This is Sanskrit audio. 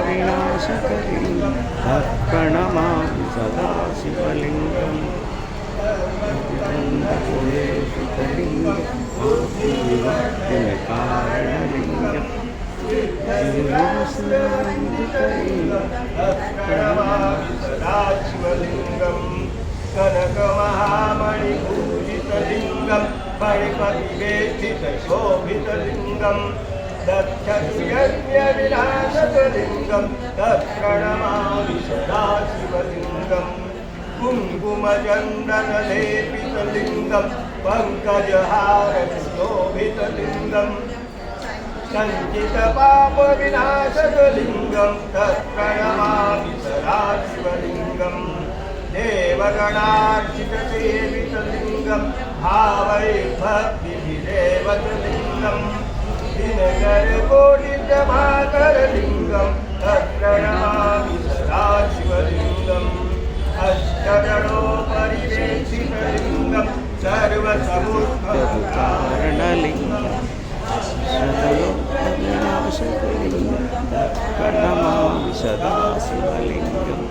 विनाशकलिङ्गं तत्प्रणमामि सदा शिवलिङ्गम् कारणलिङ्गं सदाशिवलिङ्गं कनकमहामणिपूजितलिङ्गं मणिपतिवेष्टितशोभितलिङ्गं दक्षयज्ञविनाशकलिङ्गं तत्प्रणमामि सदाशिवलिङ्गम् कुङ्कुमचन्दनलेपितलिङ्गं पङ्कजहारशोभितलिङ्गं सञ्चितपापविनाशकलिङ्गं तत्प्रणमामि सदाशिवलिङ्गं देवगणार्चितसेवितलिङ्गं भावैर्भक्तिभिरेवतलिङ्गं दिनकरकोटिप्रभाकरलिङ्गं तत्प्रणमामि सदाशिवलिङ्गम् अष्टगणोपरिवेशितलिङ्गं सर्वसमुद्भवकारणलिङ्गं विनाशकलिङ्गं तत्प्रणमामि सदा शिवलिङ्गम्